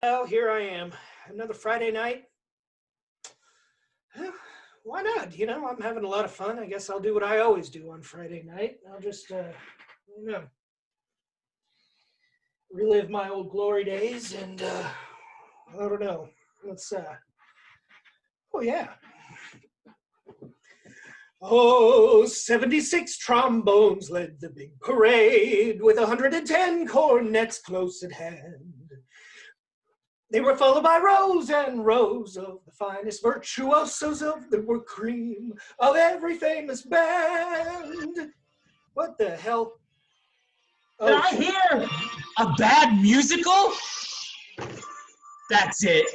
Well, here I am. Another Friday night. Why not? I'm having a lot of fun. I guess I'll do what I always do on Friday night. I'll just, relive my old glory days and, I don't know. Let's, oh yeah. Oh, 76 trombones led the big parade with 110 cornets close at hand. They were followed by rows and rows of the finest virtuosos of the were cream of every famous band. What the hell? Did I hear a bad musical? That's it.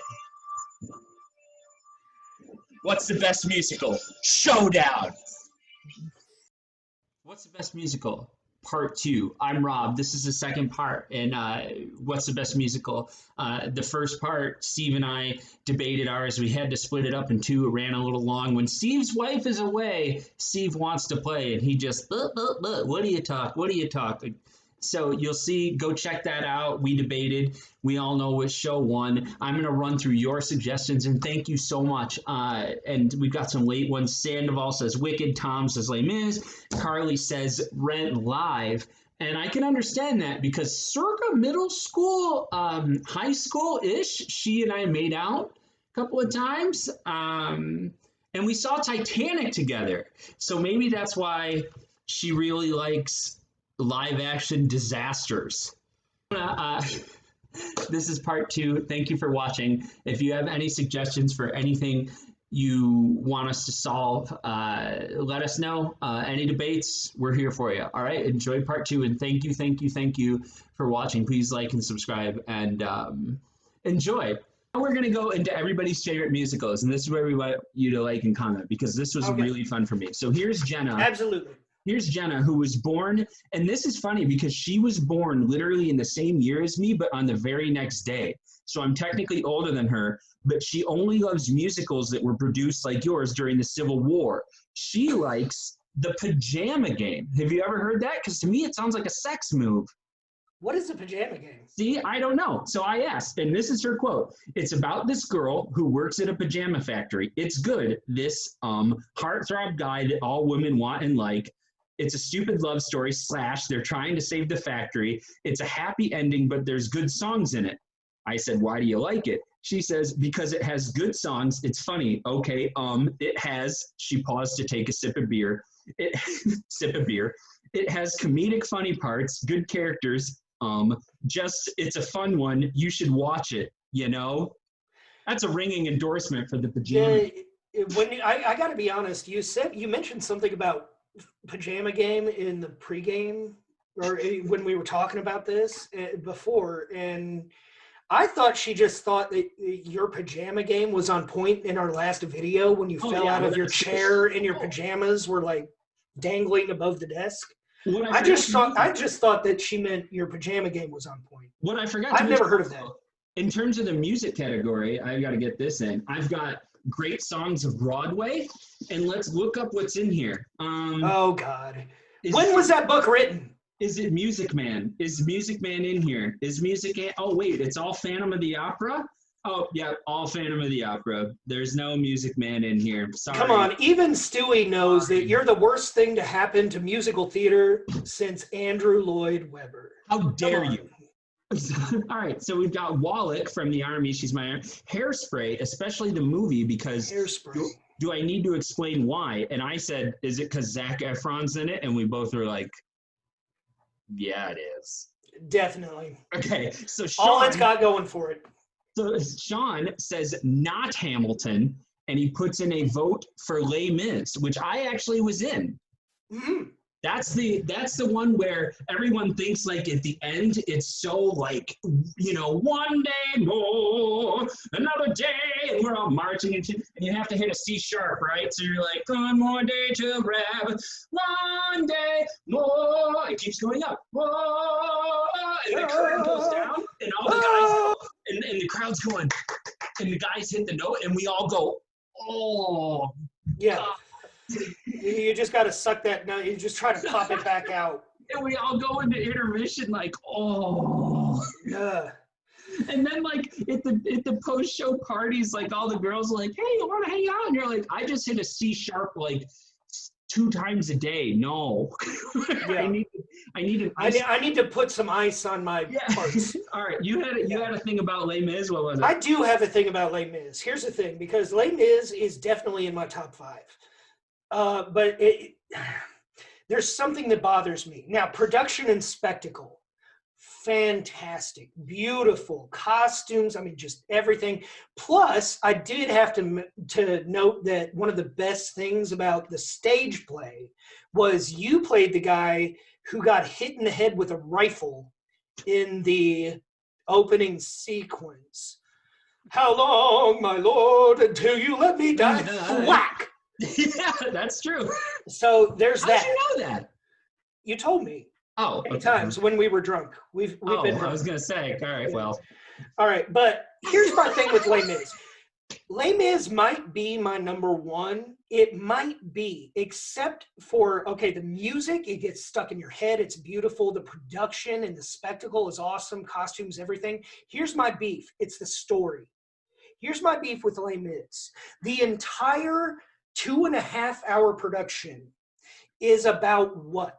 What's the best musical? Showdown. What's the best musical? Part 2. I'm Rob. This is the second part in What's the Best Musical. The first part, Steve and I debated ours. We had to split it up in two. It ran a little long. When Steve's wife is away, Steve wants to play, and he just, what do you talk? What do you talk? So you'll see, go check that out. We debated. We all know which show won. I'm going to run through your suggestions, and thank you so much. And we've got some late ones. Sandoval says Wicked. Tom says Les Mis. Carly says Rent Live. And I can understand that because circa middle school, high school-ish, she and I made out a couple of times. And we saw Titanic together. So maybe that's why she really likes live action disasters. This is part 2. Thank you for watching. If you have any suggestions for anything you want us to solve, let us know. Any debates, we're here for you. All right, enjoy part 2, and thank you for watching. Please like and subscribe and enjoy. Now we're going to go into everybody's favorite musicals, and this is where we want you to like and comment because this was really fun for me. So here's Jenna. Absolutely. Here's Jenna, who was born, and this is funny because she was born literally in the same year as me, but on the very next day. So I'm technically older than her, but she only loves musicals that were produced like yours during the Civil War. She likes the Pajama Game. Have you ever heard that? Because to me, it sounds like a sex move. What is the Pajama Game? See, I don't know. So I asked, and this is her quote. It's about this girl who works at a pajama factory. It's good. This heartthrob guy that all women want and like. It's a stupid love story / they're trying to save the factory. It's a happy ending, but there's good songs in it. I said, why do you like it? She says, because it has good songs. It's funny. Okay, it has, she paused to take a sip of beer. It has comedic funny parts, good characters. It's a fun one. You should watch it, That's a ringing endorsement for the Pajama. I got to be honest, you mentioned something about Pajama Game in the pregame or when we were talking about this before, and I thought she just thought that your Pajama Game was on point in our last video when you fell out of your chair and your pajamas were like dangling above the desk. I just thought that she meant your Pajama Game was on point. What I forgot I've never heard of that. In terms of the music category, I got to get this in. I've got great songs of Broadway, and let's look up what's in here. Oh God! When was that book written? Is it Music Man? Is Music Man in here? Oh wait, it's all Phantom of the Opera. Oh yeah, all Phantom of the Opera. There's no Music Man in here. Sorry. Come on, even Stewie knows that you're the worst thing to happen to musical theater since Andrew Lloyd Webber. How dare you? All right, so we've got Wallach from the Army. She's my Hairspray, especially the movie, because do I need to explain why? And I said, is it because Zac Efron's in it? And we both were like, yeah, it is. Definitely. Okay, so Sean, all it's got going for it. So Sean says not Hamilton, and he puts in a vote for Les Mis, which I actually was in. Mm-hmm. That's the one where everyone thinks like at the end it's so like, one day more, another day, and we're all marching and you have to hit a C sharp, right? So you're like, one more day to grab, one day more. It keeps going up, whoa, and the curtain goes down, and all the guys, and the crowd's going, and the guys hit the note, and we all go, oh, yeah. God. You just got to suck that. No, you just try to pop it back out. And we all go into intermission like, oh. Yeah. And then like at the post show parties, like all the girls are like, hey, you want to hang out? And you're like, I just hit a C sharp like 2 times a day. No, Yeah. I need an I ice. I need to put some ice on my parts. All right, you had a thing about Les Mis. What was it? I do have a thing about Les Mis. Here's the thing, because Les Mis is definitely in my top 5. But there's something that bothers me. Now, production and spectacle, fantastic, beautiful costumes. I mean, just everything. Plus, I did have to note that one of the best things about the stage play was you played the guy who got hit in the head with a rifle in the opening sequence. How long, my lord, until you let me die? Whack! Yeah, that's true. So there's How'd that. you know that? You told me Oh, many times when we were drunk. We've been drunk. I was gonna say, all right, well. All right, but here's my thing with Les Mis. Les Mis might be my number 1. It might be, except for, okay, the music, it gets stuck in your head. It's beautiful. The production and the spectacle is awesome. Costumes, everything. Here's my beef. It's the story. Here's my beef with Les Mis. The entire 2.5-hour production is about what?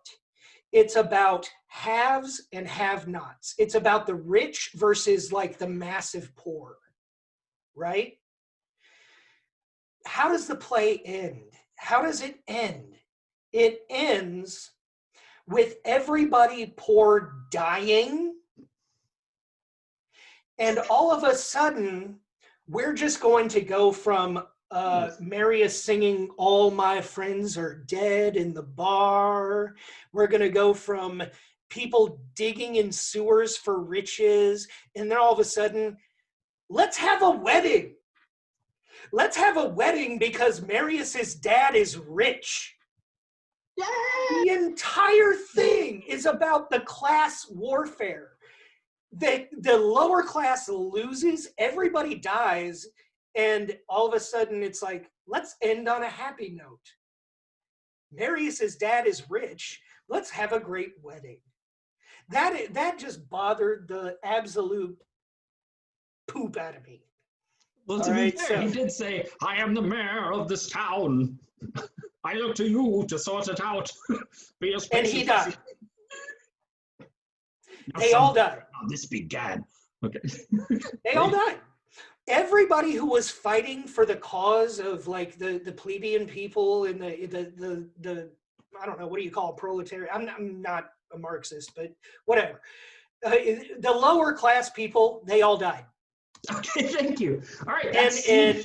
It's about haves and have-nots. It's about the rich versus like the massive poor, right? How does the play end? How does it end? It ends with everybody poor dying, and all of a sudden, we're just going to go from Marius singing "All My Friends Are Dead" in the bar. We're going to go from people digging in sewers for riches, and then all of a sudden, let's have a wedding. Let's have a wedding because Marius's dad is rich. Yay! The entire thing is about the class warfare. The lower class loses, everybody dies, and all of a sudden it's like, let's end on a happy note. Marius's dad is rich. Let's have a great wedding. That just bothered the absolute poop out of me. Well, to be fair, he did say, I am the mayor of this town. I look to you to sort it out. And he died. They all died. This began. Okay. They all died. Everybody who was fighting for the cause of like the plebeian people and the I don't know, what do you call it, proletariat? I'm not a Marxist, but whatever. The lower class people, they all died. Okay, thank you. All right, and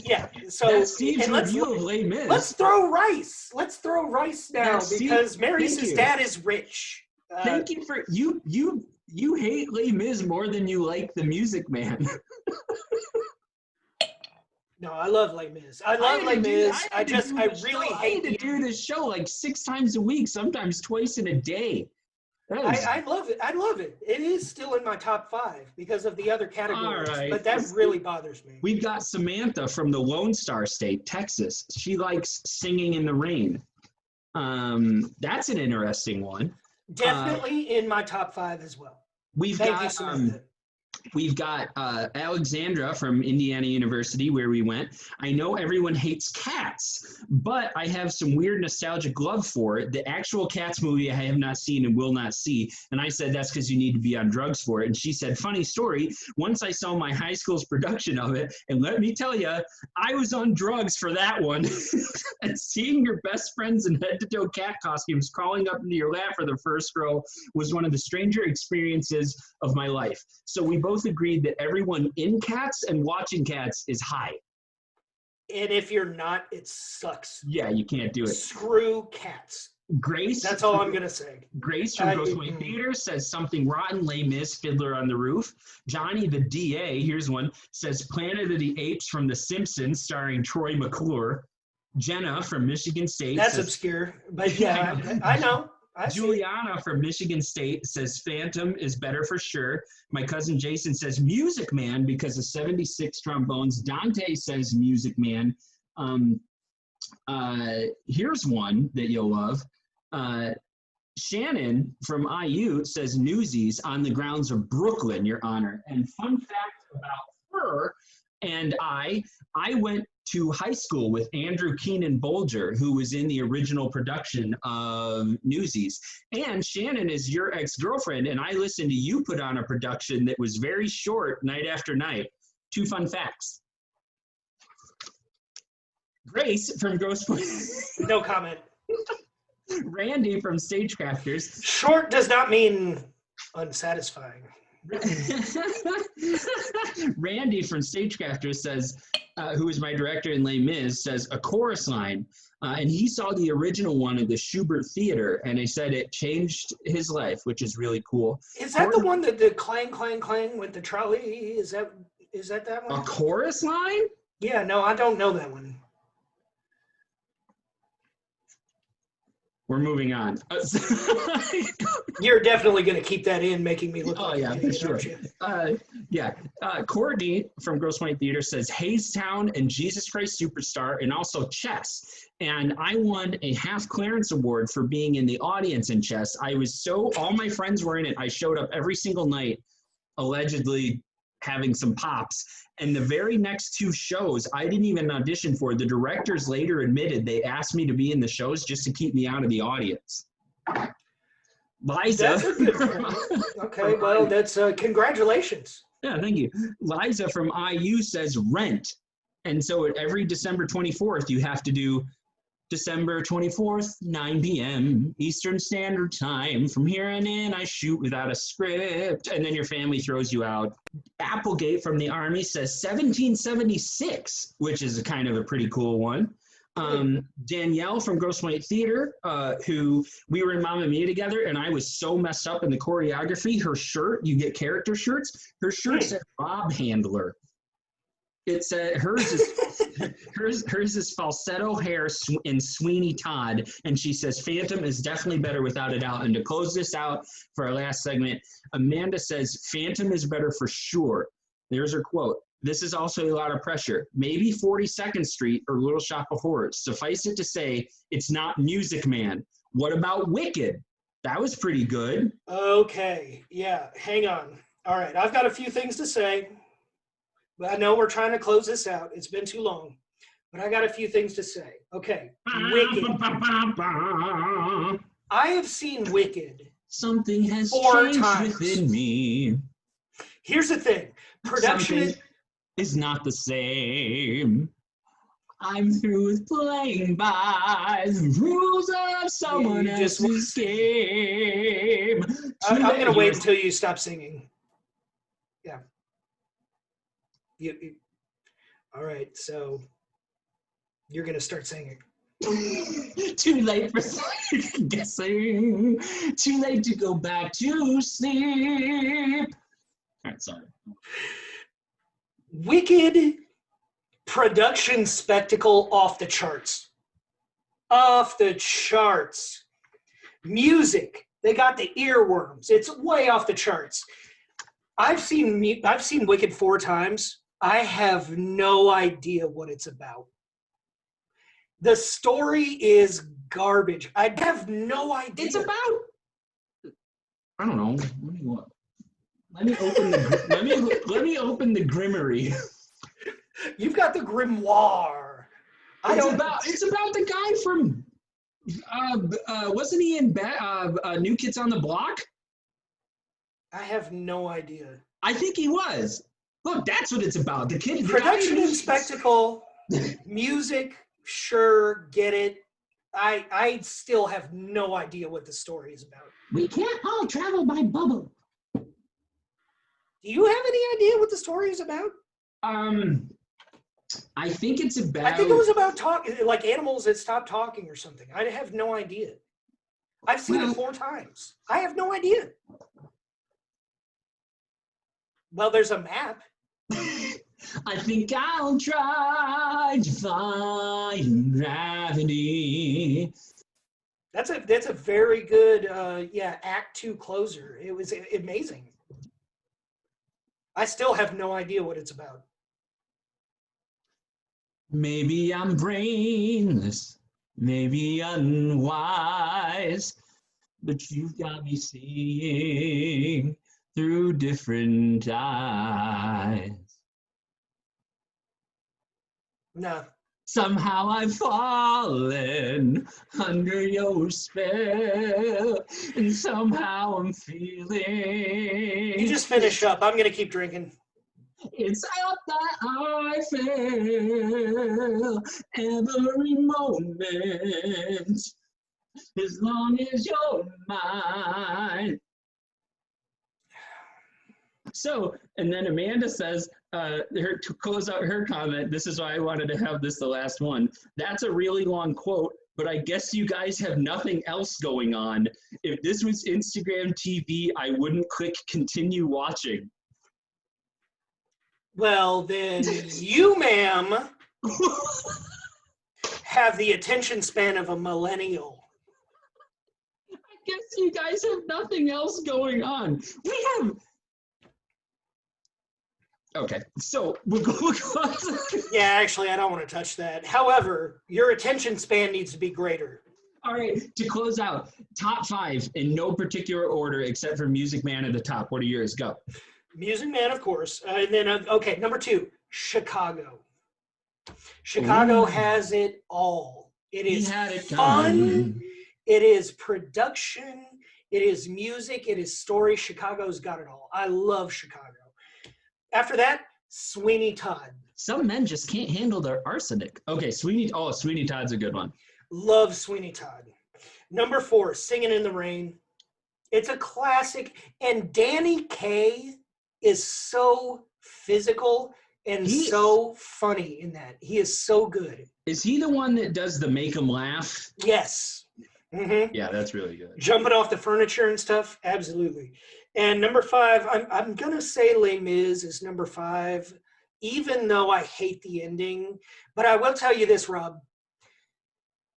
yeah, so that's Steve's review of Les Mis. Let's throw rice. Let's throw rice now because Marius's dad is rich. Thank you for you hate Les Mis more than you like The Music Man. No, I love Les Mis. I love Les Mis. I really hate to do this show like 6 times a week, sometimes twice in a day. I love it. I love it. It is still in my top 5 because of the other categories, but that really bothers me. We've got Samantha from the Lone Star State, Texas. She likes Singing in the Rain. That's an interesting one. Definitely in my top 5 as well. We've got Alexandra from Indiana University, where we went. I know everyone hates Cats, but I have some weird nostalgic love for it. The actual Cats movie I have not seen and will not see. And I said, that's because you need to be on drugs for it. And she said, funny story, once I saw my high school's production of it, and let me tell you, I was on drugs for that one. And seeing your best friends in head-to-toe cat costumes crawling up into your lap for the first row was one of the stranger experiences of my life. So we both agreed that everyone in Cats and watching Cats is high. And if you're not, it sucks. Yeah, you can't do it. Screw Cats. Grace. That's all I'm going to say. Grace from Ghostway Theater says something rotten, Les Mis, Fiddler on the Roof. Johnny the DA, here's one, says Planet of the Apes from The Simpsons starring Troy McClure. Jenna from Michigan State. That's obscure, but yeah, I know. Juliana from Michigan State says Phantom is better for sure. My cousin Jason says Music Man because of 76 trombones. Dante says Music Man. Here's one that you'll love. Shannon from IU says Newsies on the grounds of Brooklyn, Your Honor. And fun fact about her and I went to high school with Andrew Keenan Bolger, who was in the original production of Newsies. And Shannon is your ex-girlfriend, and I listened to you put on a production that was very short, night after night. 2 fun facts. Grace from Grosse Pointe. No comment. Randy from Stagecrafters. Short does not mean unsatisfying. Randy from Stagecrafters says, who is my director in Les Mis, says a chorus line. And he saw the original one at the Schubert Theater, and he said it changed his life, which is really cool. Is that the one that the clang, clang, clang with the trolley? Is that that one? A chorus line? Yeah, no, I don't know that one. We're moving on. You're definitely going to keep that in, making me look like yeah, an for idiot, sure. aren't you? Courtney from Grosse Pointe Theater says Haystown and Jesus Christ Superstar, and also Chess. And I won a half clearance award for being in the audience in Chess. All my friends were in it. I showed up every single night, allegedly having some pops. And the very next 2 shows, I didn't even audition for. The directors later admitted they asked me to be in the shows just to keep me out of the audience. Liza. That's a good point. Okay, well, that's congratulations. Yeah, thank you. Liza from IU says Rent. And so every December 24th, you have to do December 24th, 9 p.m. Eastern Standard Time. From here on in, I shoot without a script. And then your family throws you out. Applegate from the Army says 1776, which is kind of a pretty cool one. Danielle from Grosse Pointe Theater, who we were in Mamma Mia together, and I was so messed up in the choreography. Her shirt, you get character shirts. Her shirt said Bob Handler. It said hers is falsetto hair in Sweeney Todd, and she says Phantom is definitely better without a doubt. And to close this out for our last segment, Amanda says Phantom is better for sure. There's her quote. This is also a lot of pressure. Maybe 42nd Street or Little Shop of Horrors. Suffice it to say, it's not Music Man. What about Wicked? That was pretty good. Okay, yeah, hang on. All right, I've got a few things to say. But I know we're trying to close this out. It's been too long. But I got a few things to say. Okay, Wicked. I have seen Wicked. Something has 4 changed times. within me. Here's the thing. Production is not the same. I'm through with playing by the rules of someone else's game. I'm going to wait until you stop singing. Yeah. All right, so you're going to start singing. Too late for guessing. Too late to go back to sleep. All right, sorry. Wicked production spectacle off the charts. Off the charts. Music. They got the earworms. It's way off the charts. I've seen Wicked 4 times. I have no idea what it's about. The story is garbage. I have no idea. It's about, I don't know. Let me open the let me open the Grimmery. You've got the grimoire. It's about the guy from wasn't he in New Kids on the Block? I have no idea. I think he was. Look, that's what it's about. The kid. Production and spectacle, music, sure, get it. I still have no idea what the story is about. We can't all travel by bubble. Do you have any idea what the story is about? I think it's about. I think it was about like animals that stopped talking or something. I have no idea. I've seen it 4 times. I have no idea. Well, there's a map. I think I'll try to find gravity. That's a very good Act 2 closer. It was amazing. I still have no idea what it's about. Maybe I'm brainless, maybe unwise, but you've got me seeing through different eyes. No. Somehow I've fallen under your spell, and somehow I'm feeling. You just finish up. I'm gonna keep drinking. It's out that I feel every moment, as long as you're mine. So, and then Amanda says, to close out her comment, this is why I wanted to have this the last one. That's a really long quote, but I guess you guys have nothing else going on. If this was Instagram TV, I wouldn't click continue watching. Well, then you, ma'am, have the attention span of a millennial. I guess you guys have nothing else going on. We have... Okay, so we'll go. Yeah, actually, I don't want to touch that. However, your attention span needs to be greater. All right, to close out, top 5 in no particular order except for Music Man at the top. What are yours? Go. Music Man, of course. And then, okay, number 2, Chicago. Chicago has it all. It is fun. It is production. It is music. It is story. Chicago's got it all. I love Chicago. After that, Sweeney Todd. Some men just can't handle their arsenic. Okay, Sweeney Todd's a good one. Love Sweeney Todd. Number 4, Singing in the Rain. It's a classic. And Danny Kaye is so physical and so funny in that. He is so good. Is he the one that does the make 'em laugh? Yes. Mm-hmm. Yeah, that's really good. Jumping off the furniture and stuff? Absolutely. And number 5, I'm going to say Les Mis is number 5, even though I hate the ending. But I will tell you this, Rob.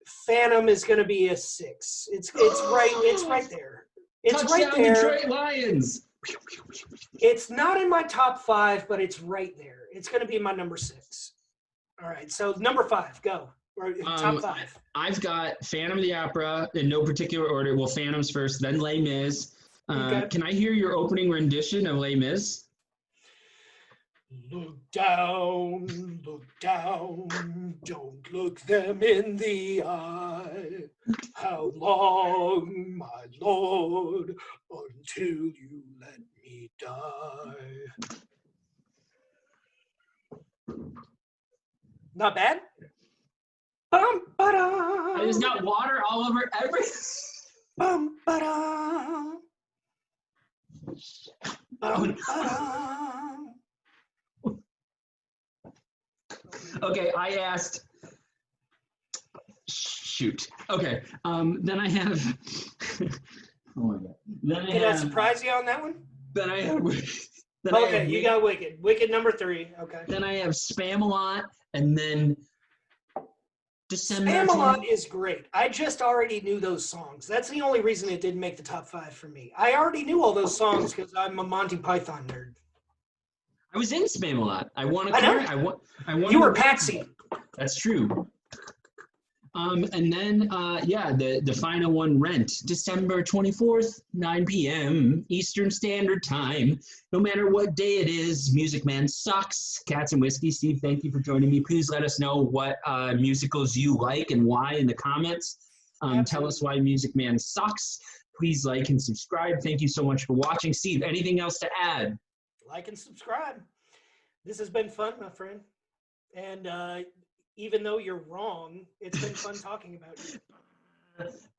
Phantom is going to be a 6. It's right there. It's Touchdown, right there. Detroit Lions. It's not in my top 5, but it's right there. It's going to be my number 6. All right, so number 5, go. Or top 5. I've got Phantom of the Opera in no particular order. Well, Phantom's first, then Les Mis. Okay. Can I hear your opening rendition of Les Mis? Look down, don't look them in the eye. How long, my lord, until you let me die? Not bad? Bum-ba-da. I just got water all over everything. Bum-ba-da. Bum-ba-da. Okay, I asked. Shoot. Okay. Then I have. Oh my god. Then Did I surprise you on that one? Then I have. Okay, you got Wicked. Wicked number 3. Okay. Then I have Spamalot, and then December. Spamalot is great. I just already knew those songs. That's the only reason it didn't make the top 5 for me. I already knew all those songs because I'm a Monty Python nerd. I was in Spamalot. I won a I know. car. I won. You were Patsy. That's true. And then, the final one, Rent, December 24th, 9 p.m. Eastern Standard Time. No matter what day it is, Music Man sucks. Cats and Whiskey. Steve, thank you for joining me. Please let us know what musicals you like and why in the comments. Tell us why Music Man sucks. Please like and subscribe. Thank you so much for watching. Steve, anything else to add? Like and subscribe. This has been fun, my friend. And even though you're wrong, it's been fun talking about you.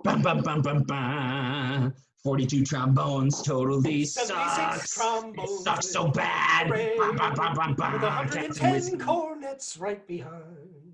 Bum, bum, bum, bum, bum. 42 trombones totally 76 sucks. trombones. It sucks so bad. Bum, bum, bum, bum, bum. With 110 cornets right behind.